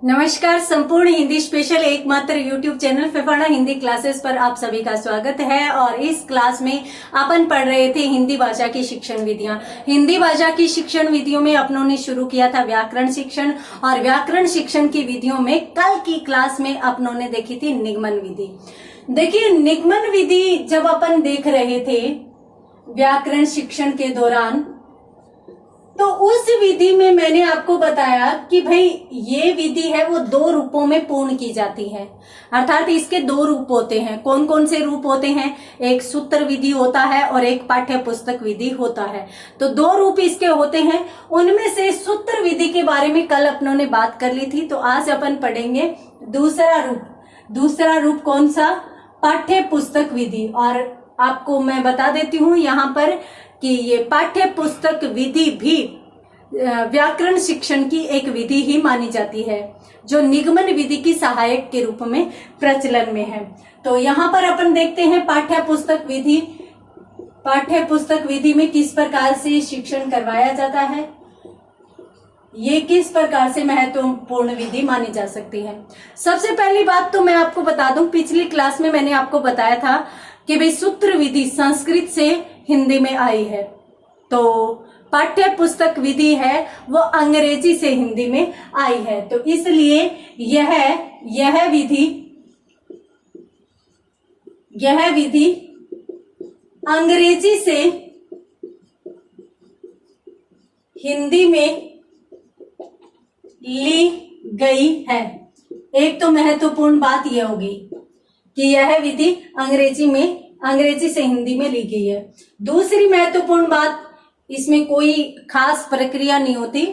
नमस्कार। संपूर्ण हिंदी स्पेशल एकमात्र YouTube channel Phefana Hindi classes पर आप सभी का स्वागत है। और इस क्लास में अपन पढ़ रहे थे हिंदी भाषा की शिक्षण विधियां। हिंदी भाषा की शिक्षण विधियों में अपनों ने शुरू किया था व्याकरण शिक्षण, और व्याकरण शिक्षण की विधियों में कल की क्लास में अपनों ने देखी थी निगमन विधि। देखिए, निगमन विधि जब अपन देख रहे थे व्याकरण शिक्षण के दौरान, तो उस विधि में मैंने आपको बताया कि भाई ये विधि है वो दो रूपों में पूर्ण की जाती है। अर्थात इसके दो रूप होते हैं। कौन कौन से रूप होते हैं? एक सूत्र विधि होता है और एक पाठ्य पुस्तक विधि होता है। तो दो रूप इसके होते हैं। उनमें से सूत्र विधि के बारे में कल अपनों ने बात कर ली थी, तो आज अपन पढ़ेंगे दूसरा रूप। दूसरा रूप कौन सा? पाठ्य पुस्तक विधि। और आपको मैं बता देती हूँ यहाँ पर कि ये पाठ्य पुस्तक विधि भी व्याकरण शिक्षण की एक विधि ही मानी जाती है, जो निगमन विधि की सहायक के रूप में प्रचलन में है। तो यहाँ पर अपन देखते हैं पाठ्य पुस्तक विधि। पाठ्य पुस्तक विधि में किस प्रकार से शिक्षण करवाया जाता है, ये किस प्रकार से महत्वपूर्ण विधि मानी जा सकती है। सबसे पहली बात तो मैं आपको बता दूं, पिछली क्लास में मैंने आपको बताया था कि भाई सूत्र विधि संस्कृत से हिंदी में आई है, तो पाठ्य पुस्तक विधि है वो अंग्रेजी से हिंदी में आई है। तो इसलिए यह विधि अंग्रेजी से हिंदी में ली गई है। एक तो महत्वपूर्ण बात यह होगी कि यह विधि अंग्रेजी से हिंदी में ली गई है। दूसरी महत्वपूर्ण बात, इसमें कोई खास प्रक्रिया नहीं होती।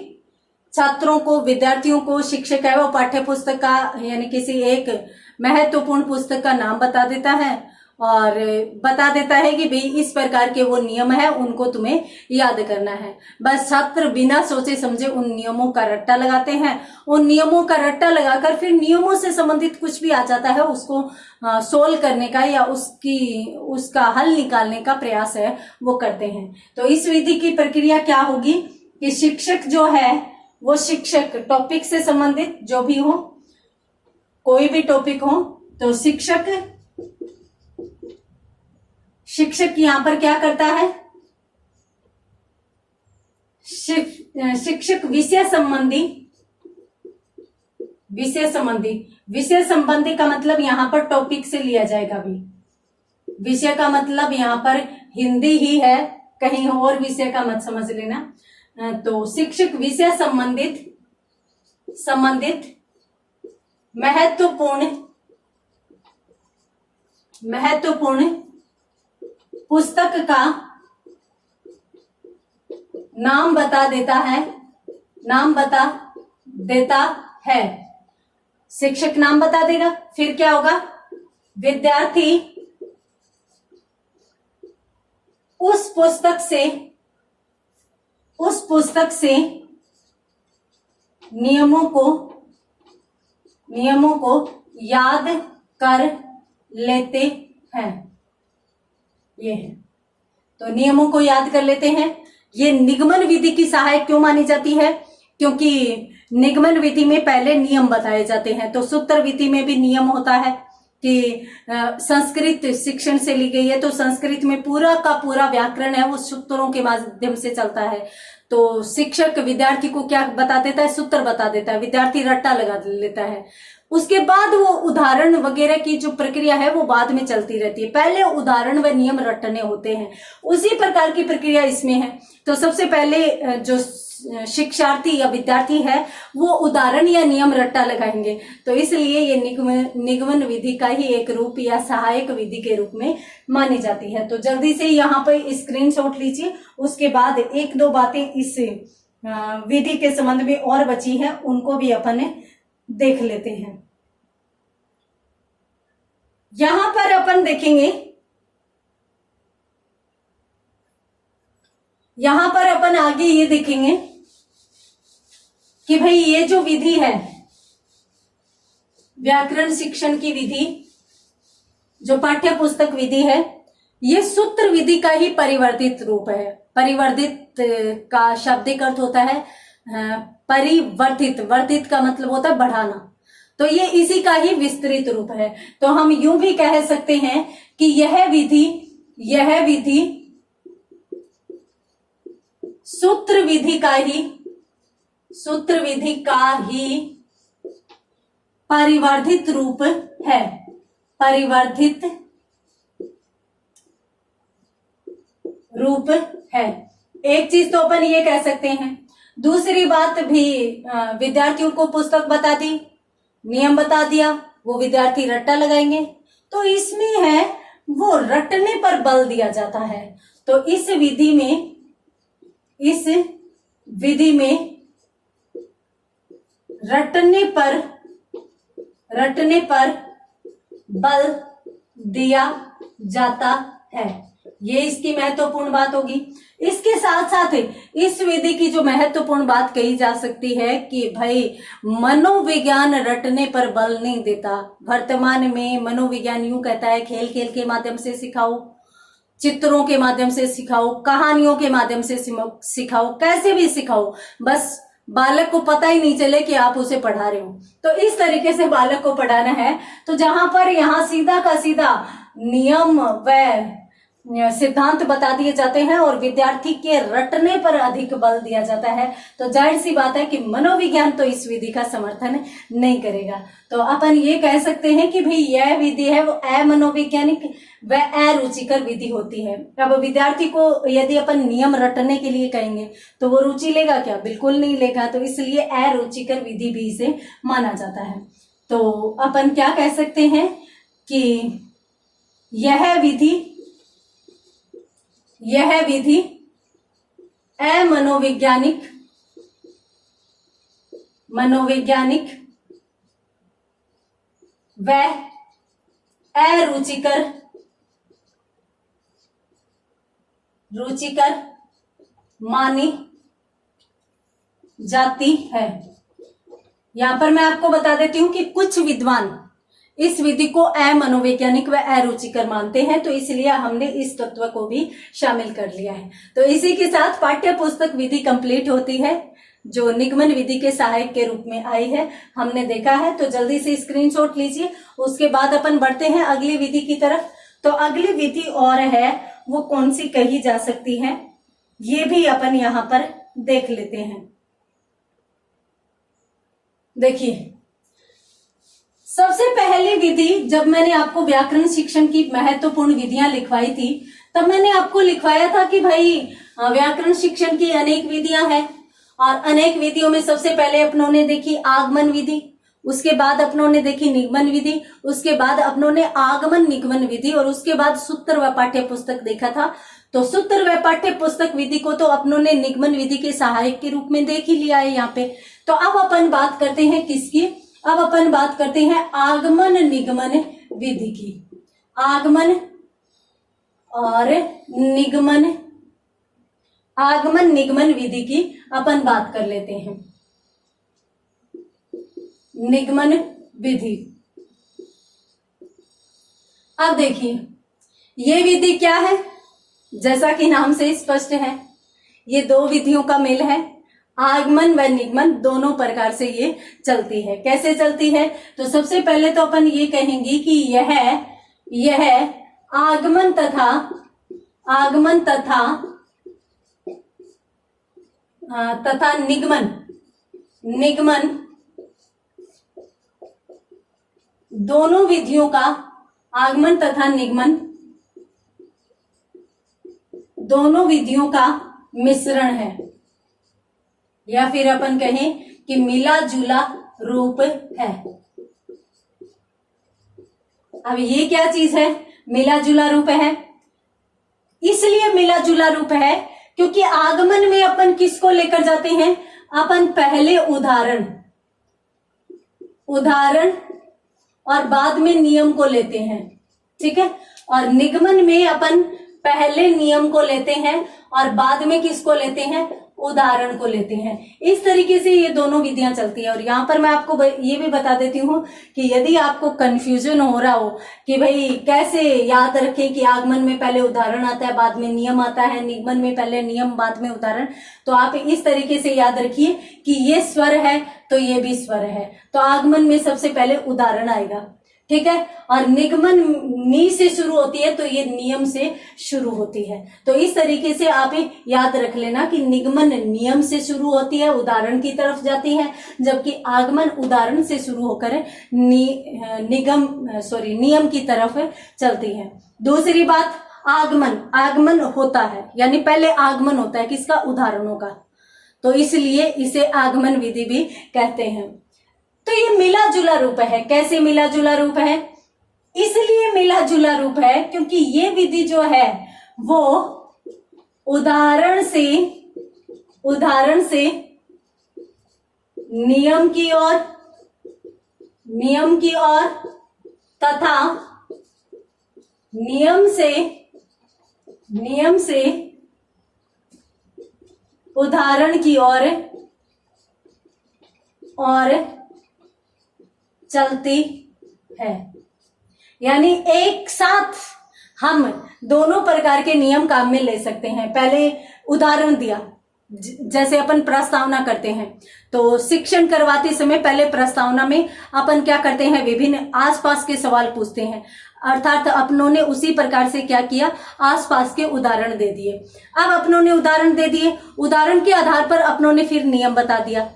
छात्रों को, विद्यार्थियों को शिक्षक है वो पाठ्य पुस्तक का यानी किसी एक महत्वपूर्ण पुस्तक का नाम बता देता है और बता देता है कि भाई इस प्रकार के वो नियम है, उनको तुम्हें याद करना है। बस छात्र बिना सोचे समझे उन नियमों का रट्टा लगाते हैं। उन नियमों का रट्टा लगाकर फिर नियमों से संबंधित कुछ भी आ जाता है उसको सोल्व करने का या उसका हल निकालने का प्रयास है वो करते हैं। तो इस विधि की प्रक्रिया क्या होगी कि शिक्षक जो है वो शिक्षक टॉपिक से संबंधित जो भी हो, कोई भी टॉपिक हो, तो शिक्षक यहाँ पर क्या करता है? शिक्षक विषय संबंधी का मतलब यहाँ पर टॉपिक से लिया जाएगा। भी विषय का मतलब यहाँ पर हिंदी ही है, कहीं और विषय का मत समझ लेना। तो शिक्षक विषय संबंधित महत्वपूर्ण पुस्तक का नाम बता देता है। शिक्षक नाम बता देगा, फिर क्या होगा? विद्यार्थी उस पुस्तक से नियमों को याद कर लेते हैं। ये है, तो नियमों को याद कर लेते हैं। ये निगमन विधि की सहायक क्यों मानी जाती है? क्योंकि निगमन विधि में पहले नियम बताए जाते हैं। तो सूत्र विधि में भी नियम होता है कि संस्कृत शिक्षण से ली गई है, तो संस्कृत में पूरा का पूरा व्याकरण है वो सूत्रों के माध्यम से चलता है। तो शिक्षक विद्यार्थी को क्या बता देता है? सूत्र बता देता है, विद्यार्थी रट्टा लगा लेता है। उसके बाद वो उदाहरण वगैरह की जो प्रक्रिया है वो बाद में चलती रहती है। पहले उदाहरण व नियम रटने होते हैं, उसी प्रकार की प्रक्रिया इसमें है। तो सबसे पहले जो शिक्षार्थी या विद्यार्थी है वो उदाहरण या नियम रट्टा लगाएंगे। तो इसलिए ये निगमन विधि का ही एक रूप या सहायक विधि के रूप में मानी जाती है। तो जल्दी से यहाँ पर स्क्रीनशॉट लीजिए। उसके बाद एक दो बातें इस विधि के संबंध में और बची है, उनको भी अपन देख लेते हैं। यहां पर अपन देखेंगे, यहां पर अपन आगे ये देखेंगे कि भाई ये जो विधि है व्याकरण शिक्षण की विधि, जो पाठ्य पुस्तक विधि है, ये सूत्र विधि का ही परिवर्तित रूप है। परिवर्तित का शाब्दिक अर्थ होता है परिवर्धित, वर्धित का मतलब होता है बढ़ाना, तो ये इसी का ही विस्तृत रूप है। तो हम यूं भी कह सकते हैं कि यह विधि सूत्र विधि का ही परिवर्धित रूप है, परिवर्धित रूप है। एक चीज तो अपन ये कह सकते हैं। दूसरी बात भी, विद्यार्थियों को पुस्तक बता दी, नियम बता दिया, वो विद्यार्थी रट्टा लगाएंगे, तो इसमें है वो रटने पर बल दिया जाता है। तो इस विधि में रटने पर बल दिया जाता है, ये इसकी महत्वपूर्ण बात होगी। इसके साथ साथ इस विधि की जो महत्वपूर्ण बात कही जा सकती है कि भाई मनोविज्ञान रटने पर बल नहीं देता। वर्तमान में मनोविज्ञान यूं कहता है खेल खेल के माध्यम से सिखाओ, चित्रों के माध्यम से सिखाओ, कहानियों के माध्यम से सिखाओ, कैसे भी सिखाओ, बस बालक को पता ही नहीं चले कि आप उसे पढ़ा रहे हो। तो इस तरीके से बालक को पढ़ाना है। तो जहां पर यहाँ सीधा का सीधा नियम व सिद्धांत बता दिए जाते हैं और विद्यार्थी के रटने पर अधिक बल दिया जाता है, तो जाहिर सी बात है कि मनोविज्ञान तो इस विधि का समर्थन नहीं करेगा। तो अपन ये कह सकते हैं कि भाई यह विधि है वो अमनोवैज्ञानिक व अरुचिकर विधि होती है। अब विद्यार्थी को यदि अपन नियम रटने के लिए कहेंगे तो वो रुचि लेगा क्या? बिल्कुल नहीं लेगा। तो इसलिए अरुचिकर विधि भी इसे माना जाता है। तो अपन क्या कह सकते हैं कि यह विधि अमनोवैज्ञानिक व अरुचिकर मानी जाती है। यहां पर मैं आपको बता देती हूं कि कुछ विद्वान इस विधि को अमनोवैज्ञानिक व अरुचिकर मानते हैं, तो इसलिए हमने इस तत्व को भी शामिल कर लिया है। तो इसी के साथ पाठ्य पुस्तक विधि कंप्लीट होती है, जो निगमन विधि के सहायक के रूप में आई है, हमने देखा है। तो जल्दी से स्क्रीनशॉट लीजिए, उसके बाद अपन बढ़ते हैं अगली विधि की तरफ। तो अगली विधि और है वो कौन सी कही जा सकती है, ये भी अपन यहां पर देख लेते हैं। देखिए, सबसे पहली विधि, जब मैंने आपको व्याकरण शिक्षण की महत्वपूर्ण विधियां लिखवाई थी, तब मैंने आपको लिखवाया था कि भाई व्याकरण शिक्षण की अनेक विधियां हैं और अनेक विधियों में सबसे पहले अपनों ने देखी आगमन विधि, उसके बाद अपनों ने देखी निगमन विधि, उसके बाद अपनों ने आगमन निगमन विधि और उसके बाद सूत्र व पाठ्य पुस्तक देखा था। तो सूत्र व पाठ्य पुस्तक विधि को तो अपनों ने निगमन विधि के सहायक के रूप में देख ही लिया है यहाँ पे। तो अब अपन बात करते हैं किसकी? अब अपन बात करते हैं आगमन निगमन विधि की। आगमन निगमन विधि की अपन बात कर लेते हैं। निगमन विधि, अब देखिए ये विधि क्या है? जैसा कि नाम से स्पष्ट है, ये दो विधियों का मेल है। आगमन व निगमन दोनों प्रकार से ये चलती है। कैसे चलती है? तो सबसे पहले तो अपन ये कहेंगे कि यह आगमन तथा निगमन दोनों विधियों का, आगमन तथा निगमन दोनों विधियों का मिश्रण है, या फिर अपन कहें कि मिला जुला रूप है। अब ये क्या चीज है? मिला जुला रूप है। इसलिए मिला जुला रूप है क्योंकि आगमन में अपन किसको लेकर जाते हैं? अपन पहले उदाहरण और बाद में नियम को लेते हैं, ठीक है। और निगमन में अपन पहले नियम को लेते हैं और बाद में किसको लेते हैं? उदाहरण को लेते हैं। इस तरीके से ये दोनों विधियां चलती है। और यहाँ पर मैं आपको ये भी बता देती हूँ कि यदि आपको कंफ्यूजन हो रहा हो कि भाई कैसे याद रखें कि आगमन में पहले उदाहरण आता है बाद में नियम आता है, निगमन में पहले नियम बाद में उदाहरण, तो आप इस तरीके से याद रखिए कि ये स्वर है तो ये भी स्वर है, तो आगमन में सबसे पहले उदाहरण आएगा, ठीक है। और निगमन नी से शुरू होती है तो ये नियम से शुरू होती है। तो इस तरीके से आप याद रख लेना कि निगमन नियम से शुरू होती है, उदाहरण की तरफ जाती है, जबकि आगमन उदाहरण से शुरू होकर नियम की तरफ चलती है। दूसरी बात, आगमन होता है, यानी पहले आगमन होता है किसका? उदाहरणों का, तो इसलिए इसे आगमन विधि भी कहते हैं। तो ये मिला जुला रूप है। कैसे मिला जुला रूप है? इसलिए मिला जुला रूप है क्योंकि ये विधि जो है वो उदाहरण से नियम की ओर तथा नियम से उदाहरण की ओर चलती है। यानी एक साथ हम दोनों प्रकार के नियम काम में ले सकते हैं। पहले उदाहरण दिया, जैसे अपन प्रस्तावना करते हैं तो शिक्षण करवाते समय पहले प्रस्तावना में अपन क्या करते हैं? विभिन्न आसपास के सवाल पूछते हैं, अर्थात अपनों ने उसी प्रकार से क्या किया? आसपास के उदाहरण दे दिए। अब अपनों ने उदाहरण दे दिए, उदाहरण के आधार पर अपनों ने फिर नियम बता दिया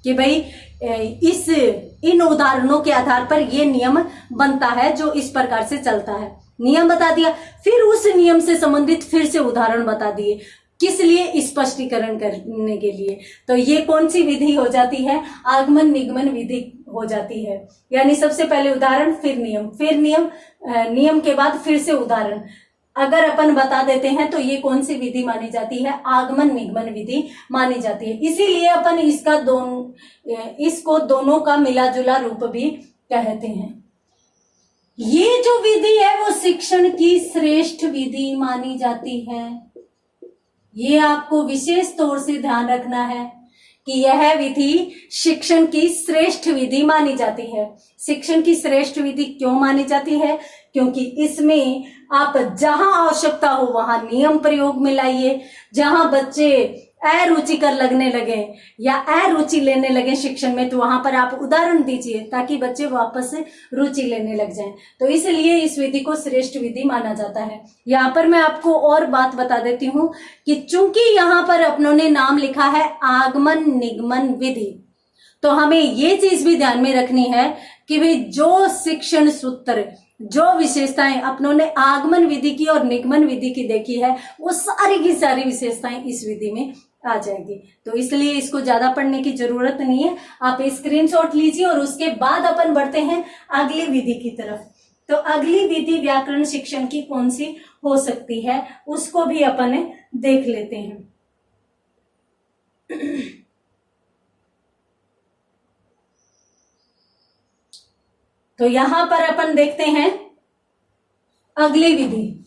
कि भाई इन उदाहरणों के आधार पर ये नियम बनता है जो इस प्रकार से चलता है। नियम बता दिया, फिर उस नियम से संबंधित फिर से उदाहरण बता दिए, किस लिए? स्पष्टीकरण करने के लिए। तो ये कौन सी विधि हो जाती है? आगमन निगमन विधि हो जाती है। यानी सबसे पहले उदाहरण, फिर नियम, नियम के बाद फिर से उदाहरण। अगर अपन बता देते हैं तो ये कौन सी विधि मानी जाती है? आगमन निगमन विधि मानी जाती है। इसीलिए अपन इसको दोनों का मिला जुला रूप भी कहते हैं। ये जो विधि है वो शिक्षण की श्रेष्ठ विधि मानी जाती है। ये आपको विशेष तौर से ध्यान रखना है कि यह विधि शिक्षण की श्रेष्ठ विधि मानी जाती है। शिक्षण की श्रेष्ठ विधि क्यों मानी जाती है? क्योंकि इसमें आप जहां आवश्यकता हो वहां नियम प्रयोग में लाइए। जहां बच्चे अरुचिकर लगने लगे या अरुचि लेने लगे शिक्षण में, तो वहां पर आप उदाहरण दीजिए ताकि बच्चे वापस रुचि लेने लग जाएं। तो इसलिए इस विधि को श्रेष्ठ विधि माना जाता है। यहाँ पर मैं आपको और बात बता देती हूँ कि चूंकि यहाँ पर अपनों ने नाम लिखा है आगमन निगमन विधि, तो हमें ये चीज भी ध्यान में रखनी है कि भाई जो शिक्षण सूत्र, जो विशेषताएं अपनों ने आगमन विधि की और निगमन विधि की देखी है, वो सारी की सारी विशेषताएं इस विधि में आ जाएगी। तो इसलिए इसको ज्यादा पढ़ने की जरूरत नहीं है, आप स्क्रीनशॉट लीजिए और उसके बाद अपन बढ़ते हैं अगली विधि की तरफ। तो अगली विधि व्याकरण शिक्षण की कौन सी हो सकती है उसको भी अपन देख लेते हैं। तो यहां पर अपन देखते हैं अगली विधि।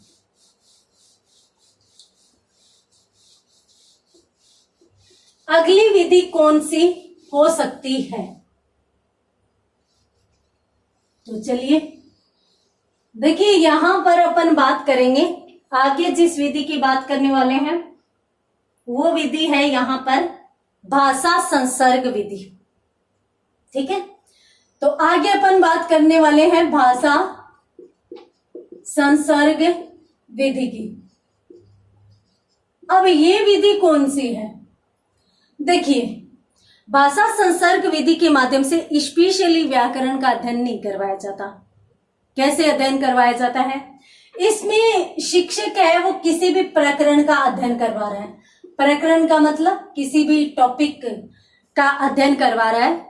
अगली विधि कौन सी हो सकती है? तो चलिए देखिए, यहां पर अपन बात करेंगे, आगे जिस विधि की बात करने वाले हैं वो विधि है यहां पर भाषा संसर्ग विधि। ठीक है, तो आगे अपन बात करने वाले हैं भाषा संसर्ग विधि की। अब ये विधि कौन सी है? देखिए, भाषा संसर्ग विधि के माध्यम से स्पेशली व्याकरण का अध्ययन नहीं करवाया जाता। कैसे अध्ययन करवाया जाता है? इसमें शिक्षक है वो किसी भी प्रकरण का अध्ययन करवा रहा है। प्रकरण का मतलब किसी भी टॉपिक का अध्ययन करवा रहा है।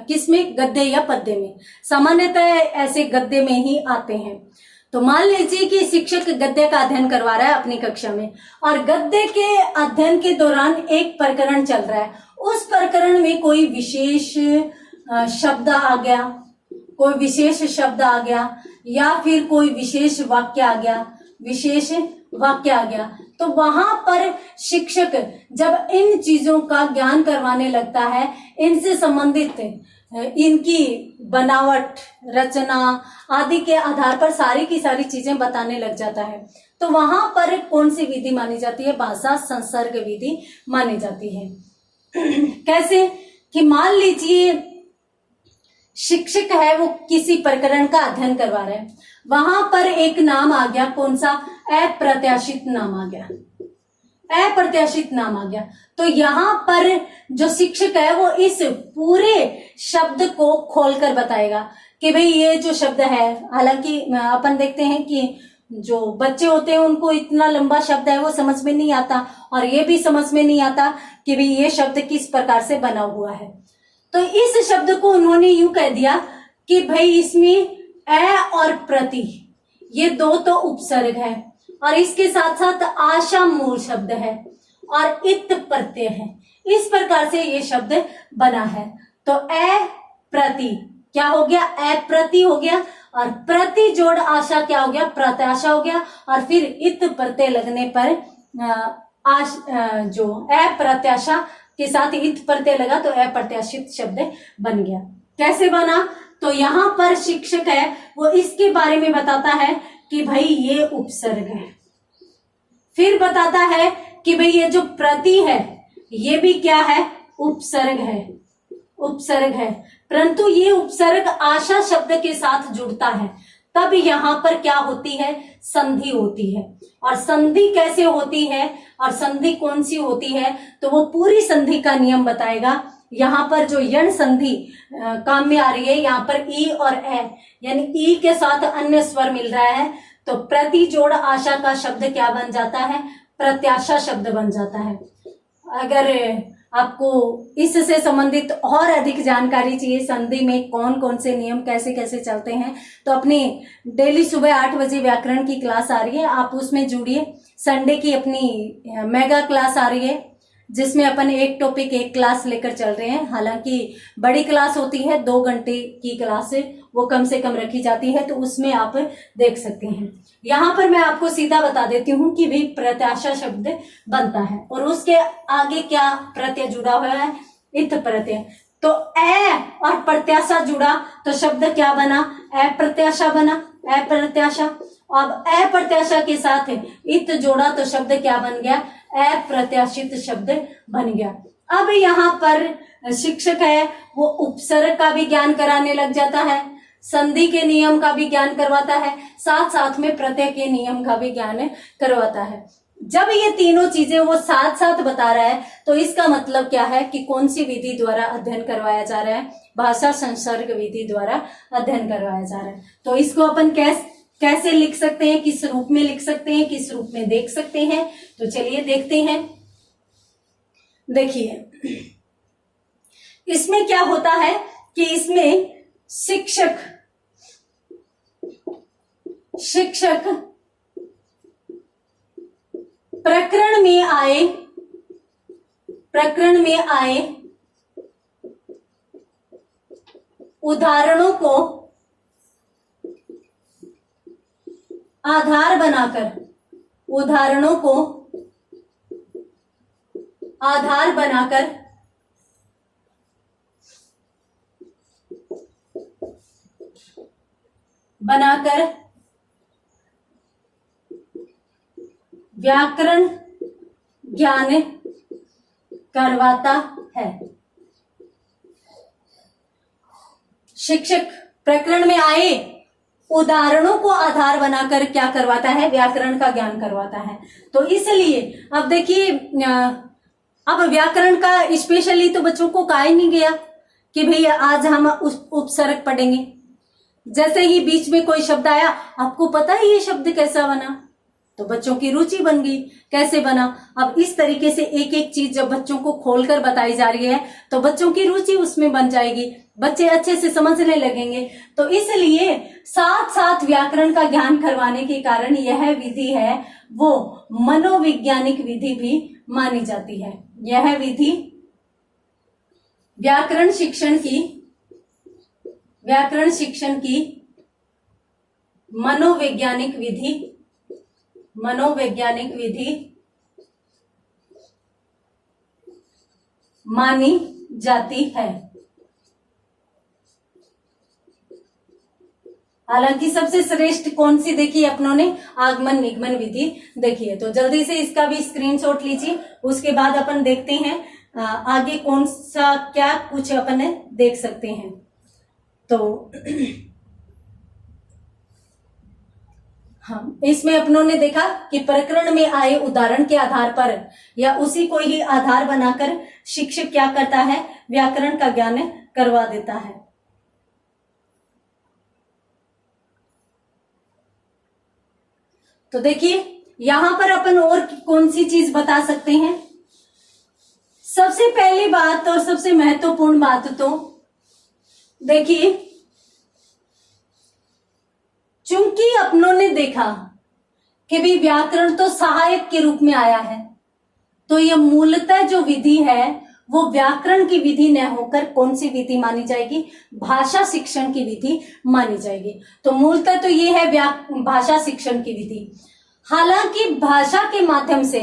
किसमें? गद्य या पद्य में। सामान्यतः ऐसे गद्य में ही आते हैं। तो मान लीजिए कि शिक्षक गद्य का अध्ययन करवा रहा है अपनी कक्षा में, और गद्य के अध्ययन के दौरान एक प्रकरण चल रहा है। उस प्रकरण में कोई विशेष शब्द आ गया, कोई विशेष शब्द आ गया, या फिर कोई विशेष वाक्य आ गया, तो वहां पर शिक्षक जब इन चीजों का ज्ञान करवाने लगता है, इनसे संबंधित इनकी बनावट, रचना आदि के आधार पर सारी की सारी चीजें बताने लग जाता है, तो वहां पर कौन सी विधि मानी जाती है? भाषा संसर्ग विधि मानी जाती है। कैसे कि मान लीजिए शिक्षक है, वो किसी प्रकरण का अध्ययन करवा रहे हैं, वहां पर एक नाम आ गया, कौन सा? अप्रत्याशित नाम आ गया, अप्रत्याशित नाम आ गया। तो यहाँ पर जो शिक्षक है वो इस पूरे शब्द को खोलकर बताएगा कि भाई ये जो शब्द है, हालांकि अपन देखते हैं कि जो बच्चे होते हैं उनको इतना लंबा शब्द है वो समझ में नहीं आता, और ये भी समझ में नहीं आता कि भाई ये शब्द किस प्रकार से बना हुआ है। तो इस शब्द को उन्होंने यूं कह दिया कि भाई इसमें अ और प्रति ये दो तो उपसर्ग है, और इसके साथ साथ आशा मूल शब्द है और इत प्रत्यय है। इस प्रकार से ये शब्द बना है। तो अ प्रति क्या हो गया? अप्रति हो गया, और प्रति जोड़ आशा क्या हो गया? प्रत्याशा हो गया, और फिर इत प्रत्यय लगने पर जो अप्रत्याशा के साथ इत प्रत्यय लगा तो अप्रत्याशित शब्द बन गया। कैसे बना? तो यहाँ पर शिक्षक है वो इसके बारे में बताता है कि भाई ये उपसर्ग है, फिर बताता है कि भाई ये जो प्रति है ये भी क्या है? उपसर्ग है, उपसर्ग है, परंतु ये उपसर्ग आशा शब्द के साथ जुड़ता है, तब यहाँ पर क्या होती है? संधि होती है। और संधि कैसे होती है और संधि कौन सी होती है, तो वो पूरी संधि का नियम बताएगा। यहाँ पर जो यण संधि काम में आ रही है, यहाँ पर ई और ए, यानी ई के साथ अन्य स्वर मिल रहा है, तो प्रति जोड़ आशा का शब्द क्या बन जाता है? प्रत्याशा शब्द बन जाता है। अगर आपको इससे संबंधित और अधिक जानकारी चाहिए, संधि में कौन कौन से नियम कैसे कैसे चलते हैं, तो अपनी डेली सुबह 8 बजे व्याकरण की क्लास आ रही है, आप उसमें जुड़िए। संडे की अपनी मेगा क्लास आ रही है जिसमें अपन एक टॉपिक एक क्लास लेकर चल रहे हैं। हालांकि बड़ी क्लास होती है, 2 घंटे की क्लास वो कम से कम रखी जाती है, तो उसमें आप देख सकते हैं। यहाँ पर मैं आपको सीधा बता देती हूँ कि भी प्रत्याशा शब्द बनता है, और उसके आगे क्या प्रत्यय जुड़ा हुआ है? इत प्रत्यय। तो अ और प्रत्याशा जुड़ा तो शब्द क्या बना? अप्रत्याशा बना, अप्रत्याशा। अब अप्रत्याशा के साथ इत जोड़ा तो शब्द क्या बन गया? अप्रत्याशित शब्द बन गया। अब यहाँ पर शिक्षक है वो उपसर्ग का भी ज्ञान कराने लग जाता है, संधि के नियम का भी ज्ञान करवाता है, साथ साथ में प्रत्यय के नियम का भी ज्ञान करवाता है। जब ये तीनों चीजें वो साथ साथ बता रहा है, तो इसका मतलब क्या है कि कौन सी विधि द्वारा अध्ययन करवाया जा रहा है? भाषा संसर्ग विधि द्वारा अध्ययन करवाया जा रहा है। तो इसको अपन कैसे लिख सकते हैं, किस रूप में लिख सकते हैं, किस रूप में देख सकते हैं, तो चलिए देखते हैं। देखिए इसमें क्या होता है कि इसमें शिक्षक प्रकरण में आए उदाहरणों को आधार बनाकर व्याकरण ज्ञान करवाता है। शिक्षक प्रकरण में आए उदाहरणों को आधार बनाकर क्या करवाता है? व्याकरण का ज्ञान करवाता है। तो इसलिए अब देखिए, अब व्याकरण का स्पेशली तो बच्चों को कहा ही नहीं गया कि भैया आज हम उपसर्ग पढ़ेंगे। जैसे ही बीच में कोई शब्द आया, आपको पता है ये शब्द कैसा बना, तो बच्चों की रुचि बन गई। कैसे बना? अब इस तरीके से एक एक चीज जब बच्चों को खोलकर बताई जा रही है, तो बच्चों की रुचि उसमें बन जाएगी, बच्चे अच्छे से समझने लगेंगे। तो इसलिए साथ साथ व्याकरण का ज्ञान करवाने के कारण यह विधि है वो मनोवैज्ञानिक विधि भी मानी जाती है। यह विधि व्याकरण शिक्षण की मनोवैज्ञानिक विधि मानी जाती है। हालांकि सबसे श्रेष्ठ कौन सी देखी अपनों ने, आगमन निगमन विधि देखी है। तो जल्दी से इसका भी स्क्रीनशॉट लीजिए, उसके बाद अपन देखते हैं आगे कौन सा क्या कुछ अपन देख सकते हैं। तो हाँ, इसमें अपनों ने देखा कि प्रकरण में आए उदाहरण के आधार पर या उसी को ही आधार बनाकर शिक्षक क्या करता है, व्याकरण का ज्ञान करवा देता है। तो देखिए यहां पर अपन और कौन सी चीज बता सकते हैं। सबसे पहली बात और सबसे महत्वपूर्ण बात तो देखिए, चूंकि अपनों ने देखा कि भी व्याकरण तो सहायक के रूप में आया है, तो यह मूलतः जो विधि है वो व्याकरण की विधि न होकर कौन सी विधि मानी जाएगी, भाषा शिक्षण की विधि मानी जाएगी। तो मूलतः तो ये है भाषा शिक्षण की विधि। हालांकि भाषा के माध्यम से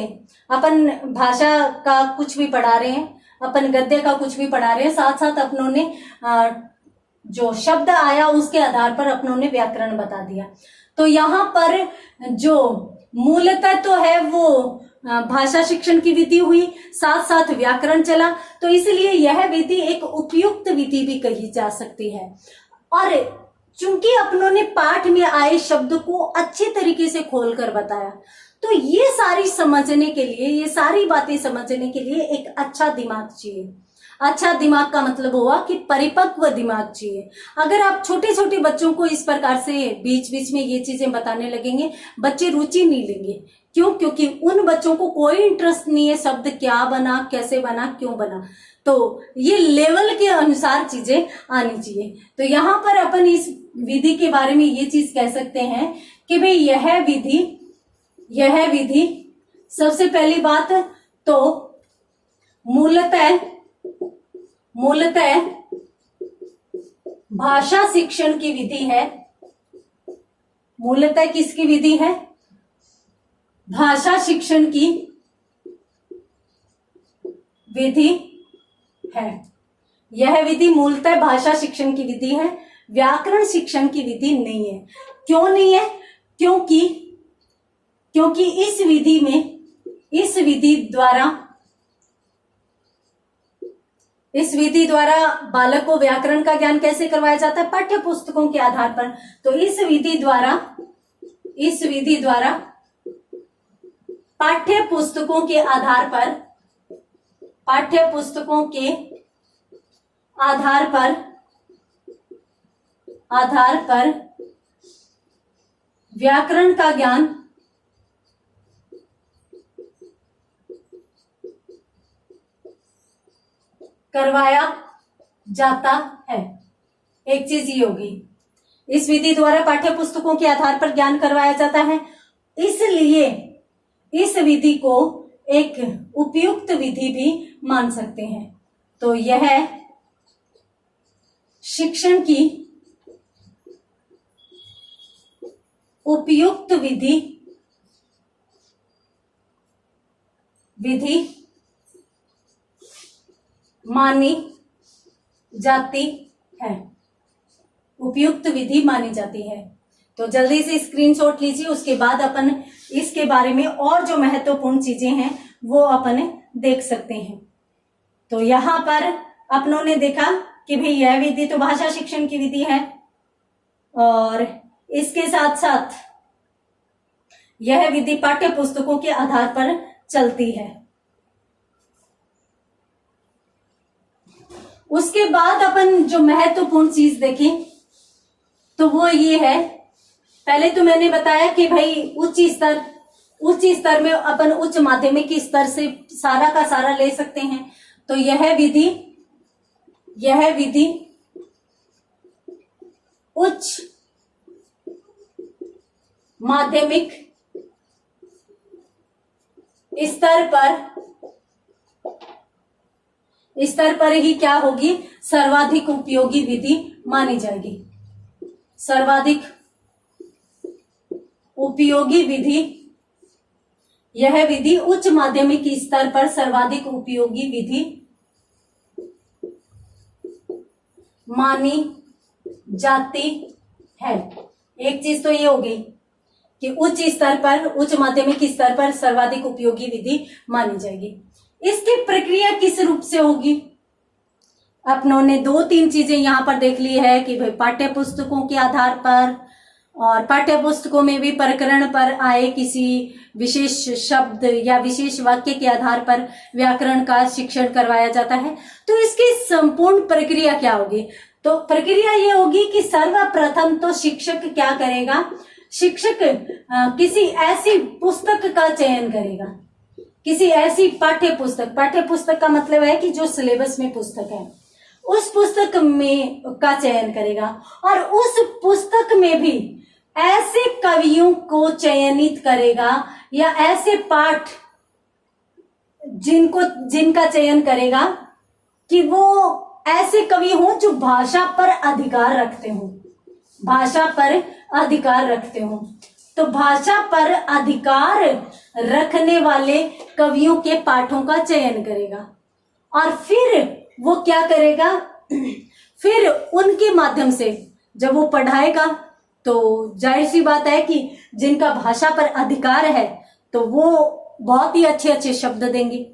अपन भाषा का कुछ भी पढ़ा रहे हैं, अपन गद्य का कुछ भी पढ़ा रहे हैं, साथ साथ अपनों ने जो शब्द आया उसके आधार पर अपनों ने व्याकरण बता दिया। तो यहाँ पर जो मूलतः तो है वो भाषा शिक्षण की विधि हुई, साथ साथ व्याकरण चला, तो इसलिए यह विधि एक उपयुक्त विधि भी कही जा सकती है। और चूंकि अपनों ने पाठ में आए शब्द को अच्छे तरीके से खोलकर बताया, तो ये सारी समझने के लिए, ये सारी बातें समझने के लिए एक अच्छा दिमाग चाहिए। अच्छा दिमाग का मतलब हुआ कि परिपक्व दिमाग चाहिए। अगर आप छोटे छोटे बच्चों को इस प्रकार से बीच बीच में ये चीजें बताने लगेंगे, बच्चे रुचि नहीं लेंगे। क्यों? क्योंकि उन बच्चों को कोई इंटरेस्ट नहीं है शब्द क्या बना, कैसे बना, क्यों बना। तो ये लेवल के अनुसार चीजें आनी चाहिए। तो यहाँ पर अपन इस विधि के बारे में ये चीज कह सकते हैं कि भाई यह विधि सबसे पहली बात तो मूलतः भाषा शिक्षण की विधि है। मूलतः किसकी विधि है? भाषा शिक्षण की विधि है। यह विधि मूलतः भाषा शिक्षण की विधि है, व्याकरण शिक्षण की विधि नहीं है। क्यों नहीं है? क्योंकि इस विधि द्वारा बालक को व्याकरण का ज्ञान कैसे करवाया जाता है? पाठ्य पुस्तकों के आधार पर। तो इस विधि द्वारा पाठ्य पुस्तकों के आधार पर व्याकरण का ज्ञान करवाया जाता है। एक चीज ये होगी, इस विधि द्वारा पाठ्य पुस्तकों के आधार पर ज्ञान करवाया जाता है, इसलिए इस विधि को एक उपयुक्त विधि भी मान सकते हैं। तो यह शिक्षण की उपयुक्त विधि मानी जाती है। उपयुक्त विधि मानी जाती है। तो जल्दी से स्क्रीनशॉट लीजिए, उसके बाद अपन इसके बारे में और जो महत्वपूर्ण चीजें हैं वो अपन देख सकते हैं। तो यहाँ पर अपनों ने देखा कि भाई यह विधि तो भाषा शिक्षण की विधि है और इसके साथ साथ यह विधि पाठ्य पुस्तकों के आधार पर चलती है। उसके बाद अपन जो महत्वपूर्ण चीज देखें तो वो ये है, पहले तो मैंने बताया कि भाई उच्च स्तर में अपन उच्च माध्यमिक स्तर से सारा का सारा ले सकते हैं। तो यह विधि उच्च माध्यमिक स्तर पर ही क्या होगी, सर्वाधिक उपयोगी विधि मानी जाएगी। सर्वाधिक उपयोगी विधि, यह विधि उच्च माध्यमिक स्तर पर सर्वाधिक उपयोगी विधि मानी जाती है। एक चीज तो ये होगी कि उच्च स्तर पर, उच्च माध्यमिक स्तर पर सर्वाधिक उपयोगी विधि मानी जाएगी। इसकी प्रक्रिया किस रूप से होगी? अपनों ने 2-3 चीजें यहाँ पर देख ली है कि भाई पाठ्य पुस्तकों के आधार पर और पाठ्य पुस्तकों में भी प्रकरण पर आए किसी विशेष शब्द या विशेष वाक्य के आधार पर व्याकरण का शिक्षण करवाया जाता है। तो इसकी संपूर्ण प्रक्रिया क्या होगी? तो प्रक्रिया ये होगी कि सर्वप्रथम तो शिक्षक क्या करेगा? शिक्षक किसी ऐसी पुस्तक का चयन करेगा, किसी ऐसी पाठ्य पुस्तक का मतलब है कि जो सिलेबस में पुस्तक है, उस पुस्तक में का चयन करेगा और उस पुस्तक में भी ऐसे कवियों को चयनित करेगा या ऐसे पाठ जिनका चयन करेगा कि वो ऐसे कवि हों जो भाषा पर अधिकार रखते हों, भाषा पर अधिकार रखते हों। तो भाषा पर अधिकार रखने वाले कवियों के पाठों का चयन करेगा और फिर वो क्या करेगा? फिर उनके माध्यम से जब वो पढ़ाएगा तो जाहिर सी बात है कि जिनका भाषा पर अधिकार है तो वो बहुत ही अच्छे अच्छे शब्द देंगे,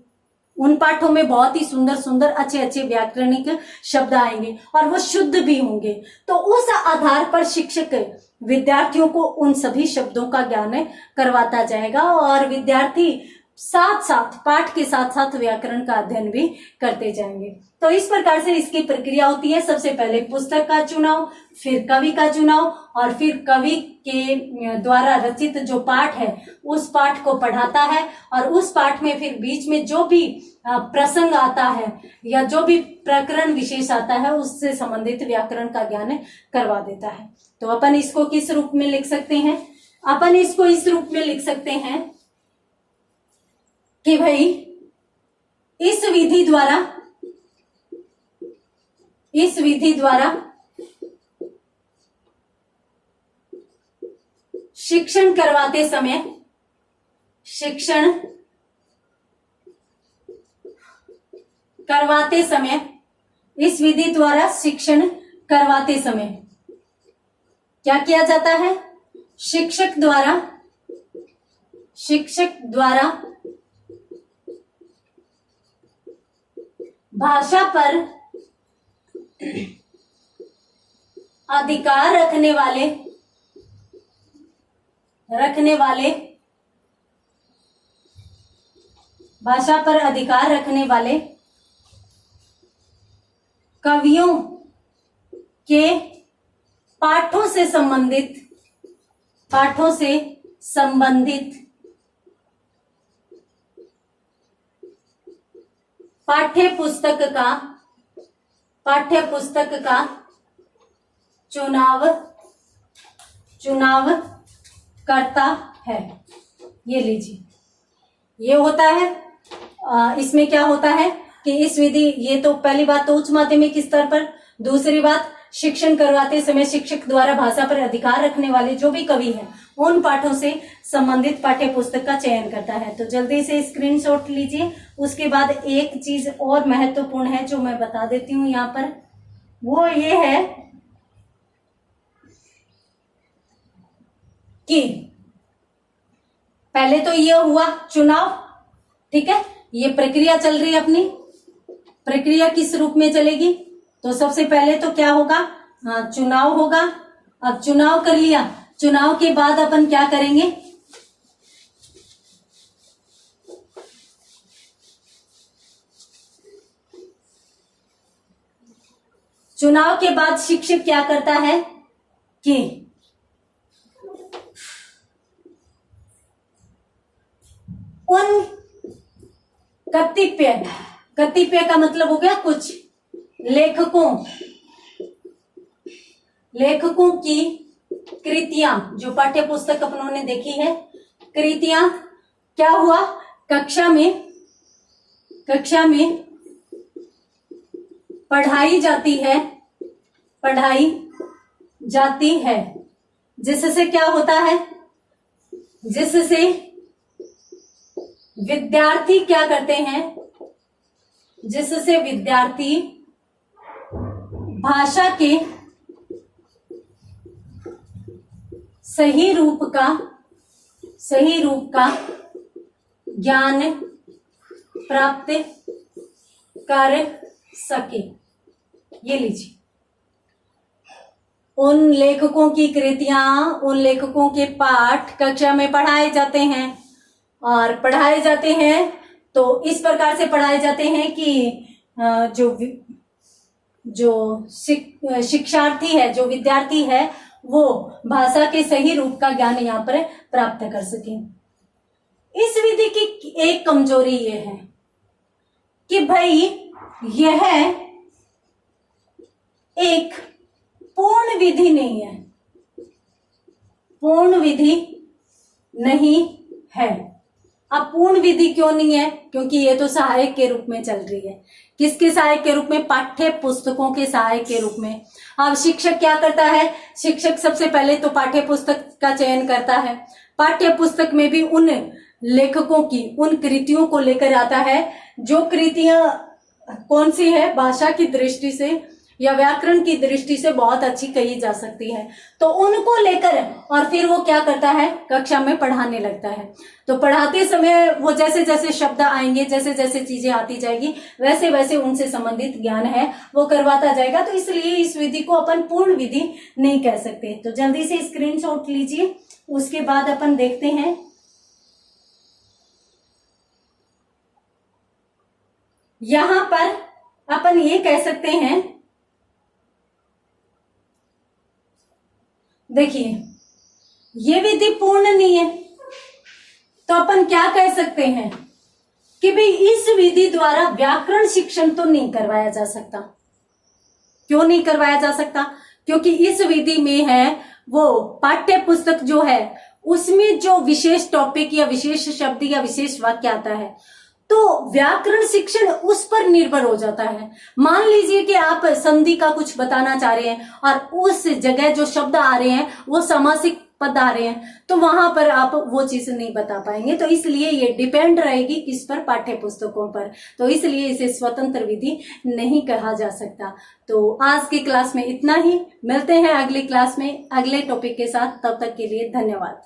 उन पाठों में बहुत ही सुंदर सुंदर अच्छे अच्छे व्याकरणिक शब्द आएंगे और वो शुद्ध भी होंगे। तो उस आधार पर शिक्षक विद्यार्थियों को उन सभी शब्दों का ज्ञान करवाता जाएगा और विद्यार्थी साथ साथ पाठ के साथ साथ व्याकरण का अध्ययन भी करते जाएंगे। तो इस प्रकार से इसकी प्रक्रिया होती है। सबसे पहले पुस्तक का चुनाव, फिर कवि का चुनाव और फिर कवि के द्वारा रचित जो पाठ है उस पाठ को पढ़ाता है और उस पाठ में फिर बीच में जो भी प्रसंग आता है या जो भी प्रकरण विशेष आता है उससे संबंधित व्याकरण का ज्ञान करवा देता है। तो अपन इसको किस रूप में लिख सकते हैं? अपन इसको इस रूप में लिख सकते हैं कि भाई इस विधि द्वारा शिक्षण करवाते समय इस विधि द्वारा शिक्षण करवाते समय क्या किया जाता है? शिक्षक द्वारा भाषा पर अधिकार रखने वाले कवियों के पाठों से संबंधित पाठ्य पुस्तक का चुनाव करता है। ये लीजिए, ये होता है। इसमें क्या होता है कि इस विधि, ये तो पहली बात तो उच्च माध्यमिक स्तर पर, दूसरी बात शिक्षण करवाते समय शिक्षक द्वारा भाषा पर अधिकार रखने वाले जो भी कवि हैं उन पाठों से संबंधित पाठ्य पुस्तक का चयन करता है। तो जल्दी से स्क्रीनशॉट लीजिए। उसके बाद एक चीज और महत्वपूर्ण है जो मैं बता देती हूँ यहाँ पर, वो ये है कि पहले तो ये हुआ चुनाव, ठीक है, ये प्रक्रिया चल रही है अपनी। प्रक्रिया किस रूप में चलेगी? तो सबसे पहले तो क्या होगा? चुनाव होगा। अब चुनाव कर लिया, चुनाव के बाद अपन क्या करेंगे? चुनाव के बाद शिक्षक क्या करता है कि उन कतिपय का मतलब हो गया कुछ लेखकों की कृतियां, जो पाठ्य पुस्तक अपनों ने देखी है, कृतियां क्या हुआ? कक्षा में पढ़ाई जाती है, जिससे क्या होता है? जिससे विद्यार्थी क्या करते हैं? जिससे विद्यार्थी भाषा के सही रूप का ज्ञान प्राप्त कर सके। ये लीजिए, उन लेखकों की कृतियां, उन लेखकों के पाठ कक्षा में पढ़ाए जाते हैं, और पढ़ाए जाते हैं तो इस प्रकार से पढ़ाए जाते हैं कि जो शिक्षार्थी है, जो विद्यार्थी है, वो भाषा के सही रूप का ज्ञान यहाँ पर प्राप्त कर सके। इस विधि की एक कमजोरी ये है कि भाई यह एक पूर्ण विधि नहीं है, पूर्ण विधि नहीं है। अब पूर्ण विधि क्यों नहीं है? क्योंकि ये तो सहायक के रूप में चल रही है। किसके सहायक के रूप में? पाठ्य पुस्तकों के सहायक के रूप में। अब शिक्षक क्या करता है? शिक्षक सबसे पहले तो पाठ्य पुस्तक का चयन करता है। पाठ्य पुस्तक में भी उन लेखकों की, उन कृतियों को लेकर आता है जो कृतियां कौन सी है, भाषा की दृष्टि से या व्याकरण की दृष्टि से बहुत अच्छी कही जा सकती है, तो उनको लेकर और फिर वो क्या करता है, कक्षा में पढ़ाने लगता है। तो पढ़ाते समय वो जैसे जैसे शब्द आएंगे, जैसे जैसे चीजें आती जाएगी, वैसे वैसे उनसे संबंधित ज्ञान है वो करवाता जाएगा। तो इसलिए इस विधि को अपन पूर्ण विधि नहीं कह सकते। तो जल्दी से स्क्रीनशॉट लीजिए, उसके बाद अपन देखते हैं। यहां पर अपन ये कह सकते हैं, देखिए ये विधि पूर्ण नहीं है, तो अपन क्या कह सकते हैं कि भाई इस विधि द्वारा व्याकरण शिक्षण तो नहीं करवाया जा सकता। क्यों नहीं करवाया जा सकता? क्योंकि इस विधि में है वो पाठ्य पुस्तक जो है उसमें जो विशेष टॉपिक या विशेष शब्द या विशेष वाक्य आता है, तो व्याकरण शिक्षण उस पर निर्भर हो जाता है। मान लीजिए कि आप संधि का कुछ बताना चाह रहे हैं और उस जगह जो शब्द आ रहे हैं वो समासिक पद आ रहे हैं, तो वहां पर आप वो चीज नहीं बता पाएंगे। तो इसलिए ये डिपेंड रहेगी किस पर? पाठ्य पुस्तकों पर। तो इसलिए इसे स्वतंत्र विधि नहीं कहा जा सकता। तो आज की क्लास में इतना ही, मिलते हैं अगली क्लास में अगले टॉपिक के साथ। तब तक के लिए धन्यवाद।